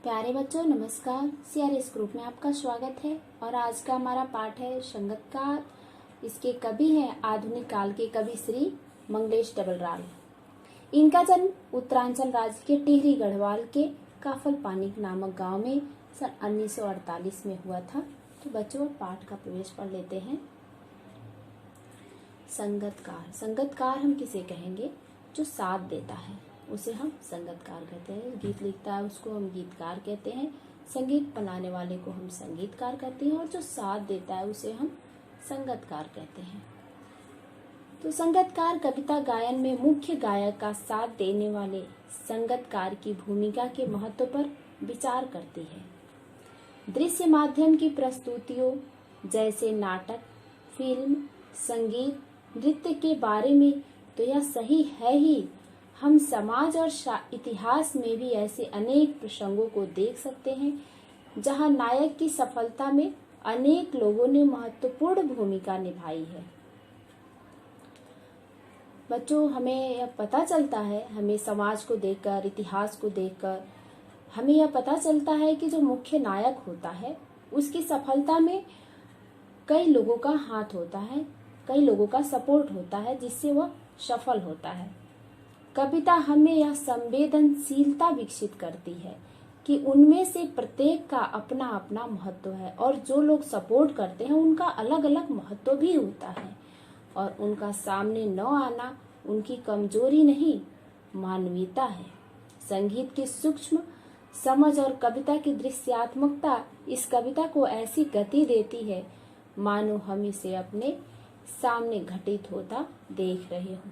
प्यारे बच्चों नमस्कार। सीआरएस ग्रुप में आपका स्वागत है। और आज का हमारा पाठ है संगतकार। इसके कवि हैं आधुनिक काल के कवि श्री मंगलेश डबलराल। इनका जन्म उत्तरांचल राज्य के टिहरी गढ़वाल के काफल पानी नामक गांव में सन 1948 में हुआ था। तो बच्चों पाठ का प्रवेश पढ़ लेते हैं। संगतकार। संगतकार हम किसे कहेंगे? जो साथ देता है उसे हम संगतकार कहते हैं। गीत लिखता है उसको हम गीतकार कहते हैं। संगीत बनाने वाले को हम संगीतकार कहते हैं। और जो साथ देता है उसे हम संगतकार कहते हैं। तो संगतकार कविता गायन में मुख्य गायक का साथ देने वाले संगतकार की भूमिका के महत्व पर विचार करती है। दृश्य माध्यम की प्रस्तुतियों जैसे नाटक, फिल्म, संगीत, नृत्य के बारे में तो यह सही है ही। हम समाज और इतिहास में भी ऐसे अनेक प्रसंगों को देख सकते हैं जहां नायक की सफलता में अनेक लोगों ने महत्वपूर्ण भूमिका निभाई है। बच्चों हमें यह पता चलता है, हमें समाज को देखकर, इतिहास को देखकर हमें यह पता चलता है कि जो मुख्य नायक होता है उसकी सफलता में कई लोगों का हाथ होता है, कई लोगों का सपोर्ट होता है जिससे वह सफल होता है। कविता हमें यह संवेदनशीलता विकसित करती है कि उनमें से प्रत्येक का अपना अपना महत्व है और जो लोग सपोर्ट करते हैं उनका अलग अलग महत्व भी होता है। और उनका सामने न आना उनकी कमजोरी नहीं, मानवीयता है। संगीत की सूक्ष्म समझ और कविता की दृश्यात्मकता इस कविता को ऐसी गति देती है मानो हम इसे अपने सामने घटित होता देख रहे हों।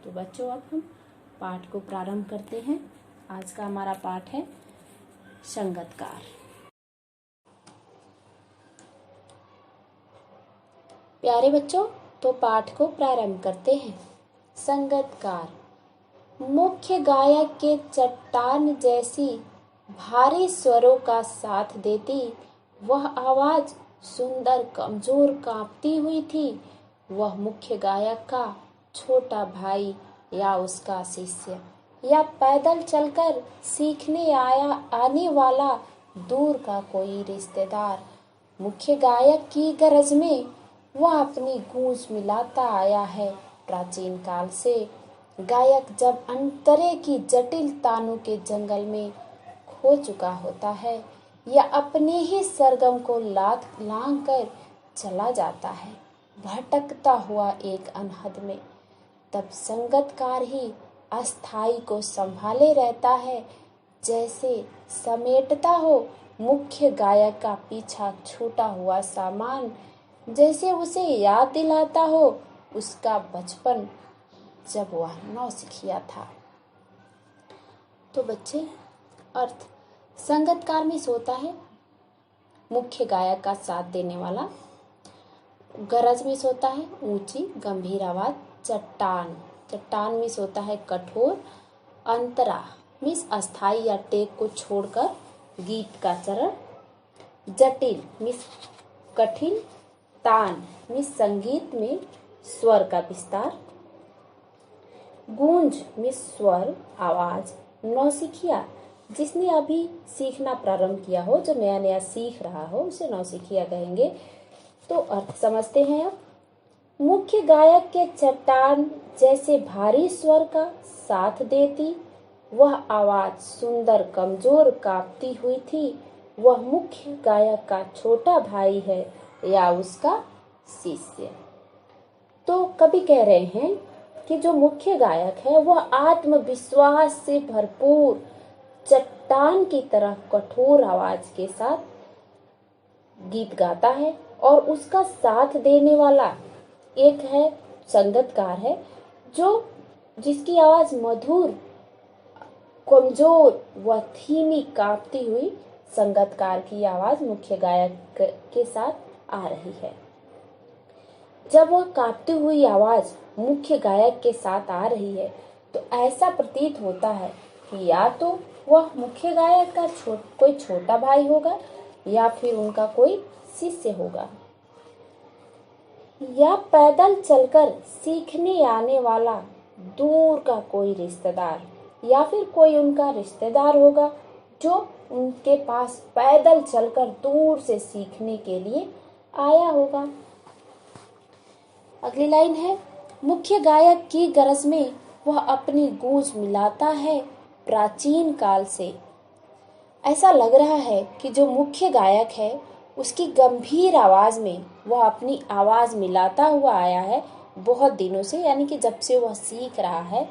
तो बच्चों अब हम पाठ को प्रारंभ करते हैं। आज का हमारा पाठ है संगतकार। प्यारे बच्चों तो पाठ को प्रारंभ करते हैं। संगतकार। मुख्य गायक के चट्टान जैसी भारी स्वरों का साथ देती वह आवाज सुंदर कमजोर कांपती हुई थी। वह मुख्य गायक का छोटा भाई या उसका शिष्य या पैदल चलकर सीखने आने वाला दूर का कोई रिश्तेदार। मुख्य गायक की गरज में वह अपनी गूंज मिलाता आया है प्राचीन काल से। गायक जब अंतरे की जटिल तानों के जंगल में खो चुका होता है या अपने ही सरगम को लांघ कर चला जाता है भटकता हुआ एक अनहद में, तब संगतकार ही अस्थाई को संभाले रहता है। जैसे समेटता हो मुख्य गायक का पीछा छूटा हुआ सामान, जैसे उसे याद दिलाता हो उसका बचपन जब वह नौसिखिया था। तो बच्चे अर्थ संगतकार में सोता है मुख्य गायक का साथ देने वाला। गरज में सोता है ऊंची गंभीर आवाज। चट्टान में सोता है कठोर। अंतरा मीन्स अस्थाई या टेक को छोड़कर गीत का चरण। जटिल मीन्स कठिन। तान मीन्स संगीत में स्वर का विस्तार। गूंज मीन्स स्वर आवाज। नौसिखिया जिसने अभी सीखना प्रारंभ किया हो, जो नया नया सीख रहा हो उसे नौसिखिया कहेंगे। तो अर्थ समझते हैं अब। मुख्य गायक के चट्टान जैसे भारी स्वर का साथ देती वह आवाज सुंदर कमजोर कांपती हुई थी। वह मुख्य गायक का छोटा भाई है या उसका शिष्य। तो कवि कह रहे हैं कि जो मुख्य गायक है वह आत्मविश्वास से भरपूर चट्टान की तरह कठोर आवाज के साथ गीत गाता है और उसका साथ देने वाला एक है संगतकार है जिसकी आवाज मधुर कमजोर व धीमी कांपती हुई संगतकार की आवाज मुख्य गायक के साथ आ रही है। जब वह कांपती हुई आवाज मुख्य गायक के साथ आ रही है तो ऐसा प्रतीत होता है कि या तो वह मुख्य गायक का कोई छोटा भाई होगा या फिर उनका कोई शिष्य होगा या पैदल चलकर सीखने आने वाला दूर का कोई रिश्तेदार या फिर कोई उनका रिश्तेदार होगा जो उनके पास पैदल चलकर दूर से सीखने के लिए आया होगा। अगली लाइन है, मुख्य गायक की गरज में वह अपनी गूंज मिलाता है प्राचीन काल से। ऐसा लग रहा है कि जो मुख्य गायक है उसकी गंभीर आवाज में वह अपनी आवाज मिलाता हुआ आया है बहुत दिनों से, यानी कि जब से वह सीख रहा है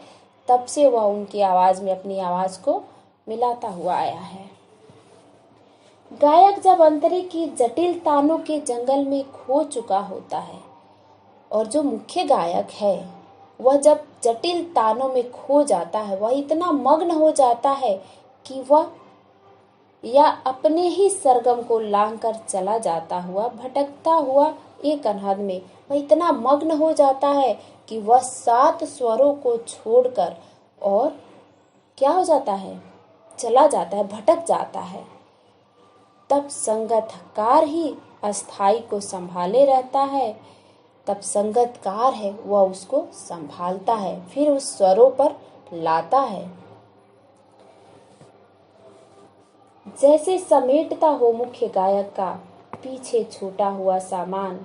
तब से वह उनकी आवाज में अपनी आवाज को मिलाता हुआ आया है। गायक जब अंतरे की जटिल तानों के जंगल में खो चुका होता है, और जो मुख्य गायक है वह जब जटिल तानों में खो जाता है, वह इतना मग्न हो जाता है कि वह या अपने ही सरगम को लांघ कर चला जाता हुआ भटकता हुआ एक अनहद में वह इतना मग्न हो जाता है कि वह 7 स्वरों को छोड़कर और क्या हो जाता है, चला जाता है, भटक जाता है। तब संगतकार ही अस्थाई को संभाले रहता है, तब संगतकार है वह उसको संभालता है, फिर उस स्वरों पर लाता है। जैसे समेटता हो मुख्य गायक का पीछे छूटा हुआ सामान,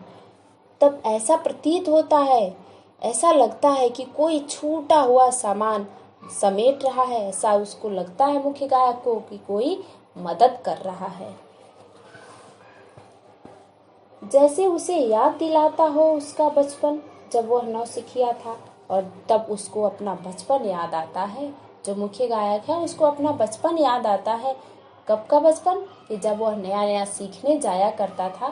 तब ऐसा प्रतीत होता है, ऐसा लगता है कि कोई छूटा हुआ सामान समेट रहा है। ऐसा उसको लगता है मुख्य गायक को कि कोई मदद कर रहा है। जैसे उसे याद दिलाता हो उसका बचपन, जब वह नौसिखिया था, और तब उसको अपना बचपन याद आता है। जो मुख्य गायक है उसको अपना बचपन याद आता है। कब का बचपन? कि जब वह नया नया सीखने जाया करता था,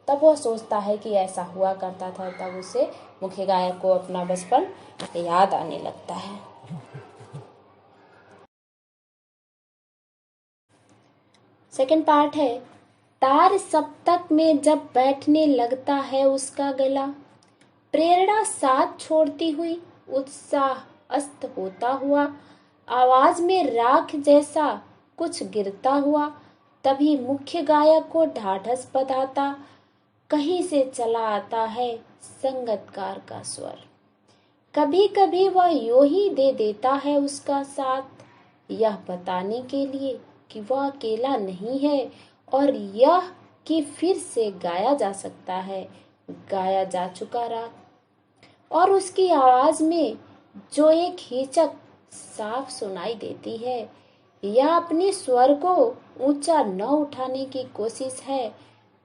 तब वह सोचता है कि ऐसा हुआ करता था, तब उसे मुख्य गायक को अपना बचपन याद आने लगता है। सेकंड पार्ट है, तार सप्तक में जब बैठने लगता है उसका गला, प्रेरणा साथ छोड़ती हुई, उत्साह अस्त होता हुआ, आवाज में राख जैसा कुछ गिरता हुआ, तभी मुख्य गायक को ढाढ़स बंधाता कहीं से चला आता है संगतकार का स्वर। कभी कभी वह यूं ही दे देता है उसका साथ, यह बताने के लिए कि वह अकेला नहीं है और यह कि फिर से गाया जा सकता है गाया जा चुका राग। और उसकी आवाज में जो एक हिचक साफ सुनाई देती है, यह अपने स्वर को ऊंचा न उठाने की कोशिश है,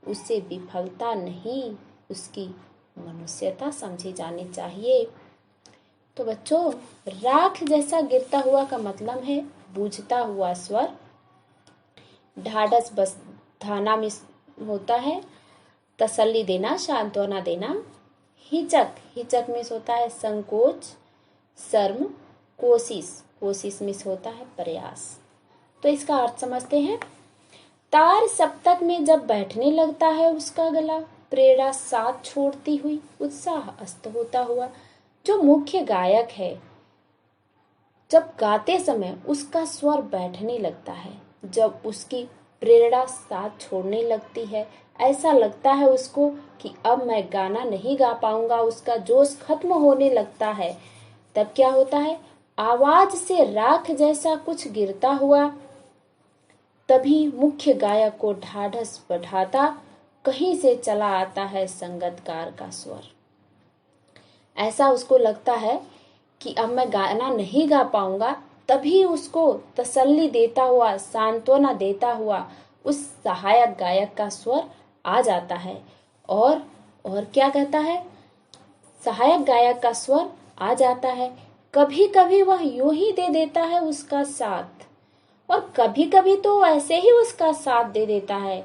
उसे विफलता नहीं, उसकी मनुष्यता समझी जानी चाहिए। तो बच्चों, राख जैसा गिरता हुआ का मतलब है बूझता हुआ स्वर। ढाढ़स बंधाना में होता है तसल्ली देना, सांत्वना देना। हिचक में होता है संकोच, शर्म, कोशिश में होता है प्रयास। तो इसका अर्थ समझते हैं। तार सप्तक में जब बैठने लगता है उसका गला, प्रेरणा साथ छोड़ती हुई, उत्साह अस्त होता हुआ। जो मुख्य गायक है, जब गाते समय उसका स्वर बैठने लगता है, जब उसकी प्रेरणा साथ छोड़ने लगती है, ऐसा लगता है उसको कि अब मैं गाना नहीं गा पाऊंगा, उसका जोश खत्म होने लगता है, तब क्या होता है, आवाज से राख जैसा कुछ गिरता हुआ, तभी मुख्य गायक को ढाढ़स बढ़ाता कहीं से चला आता है संगतकार का स्वर। ऐसा उसको लगता है कि अब मैं गाना नहीं गा पाऊंगा, तभी उसको तसल्ली देता हुआ, सांत्वना देता हुआ उस सहायक गायक का स्वर आ जाता है। और क्या कहता है, सहायक गायक का स्वर आ जाता है। कभी कभी वह यूं ही दे देता है उसका साथ, और कभी कभी तो ऐसे ही उसका साथ दे देता है।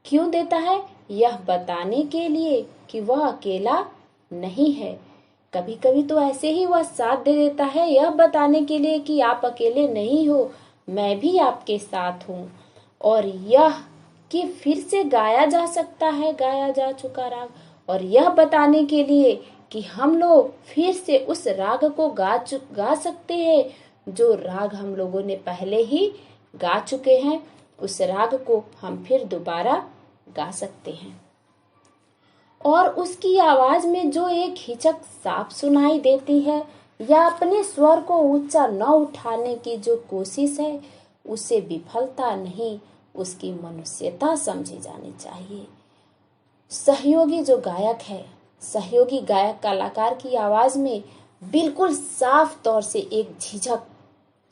क्यों देता है? यह बताने के लिए कि वह अकेला नहीं है। कभी कभी तो ऐसे ही वह साथ दे देता है, यह बताने के लिए कि आप अकेले नहीं हो, मैं भी आपके साथ हूँ। और यह कि फिर से गाया जा सकता है गाया जा चुका राग, और यह बताने के लिए कि हम लोग फिर से उस राग को गा सकते हैं जो राग हम लोगों ने पहले ही गा चुके हैं, उस राग को हम फिर दोबारा गा सकते हैं। और उसकी आवाज में जो एक हिचक साफ सुनाई देती है, या अपने स्वर को ऊंचा न उठाने की जो कोशिश है, उसे विफलता नहीं, उसकी मनुष्यता समझी जानी चाहिए। सहयोगी जो गायक है, सहयोगी गायक कलाकार की आवाज में बिल्कुल साफ तौर से एक झिझक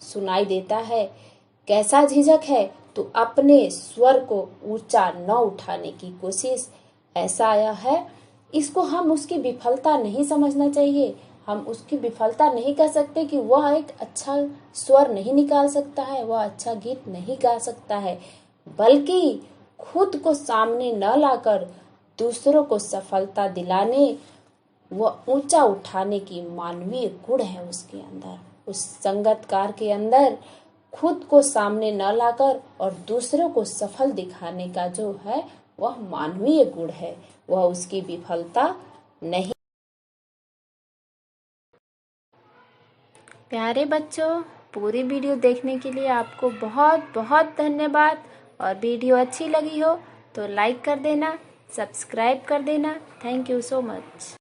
सुनाई देता है। कैसा झिझक है? तो अपने स्वर को ऊंचा न उठाने की कोशिश। ऐसा यह है, इसको हम उसकी विफलता नहीं समझना चाहिए। हम उसकी विफलता नहीं कह सकते कि वह एक अच्छा स्वर नहीं निकाल सकता है, वह अच्छा गीत नहीं गा सकता है, बल्कि खुद को सामने न लाकर दूसरों को सफलता दिलाने व ऊंचा उठाने की मानवीय गुण है उसके अंदर। उस संगीतकार के अंदर खुद को सामने न लाकर और दूसरों को सफल दिखाने का जो है वह मानवीय गुण है, वह उसकी विफलता नहीं। प्यारे बच्चों, पूरी वीडियो देखने के लिए आपको बहुत बहुत धन्यवाद। और वीडियो अच्छी लगी हो तो लाइक कर देना, सब्सक्राइब कर देना। Thank you so much.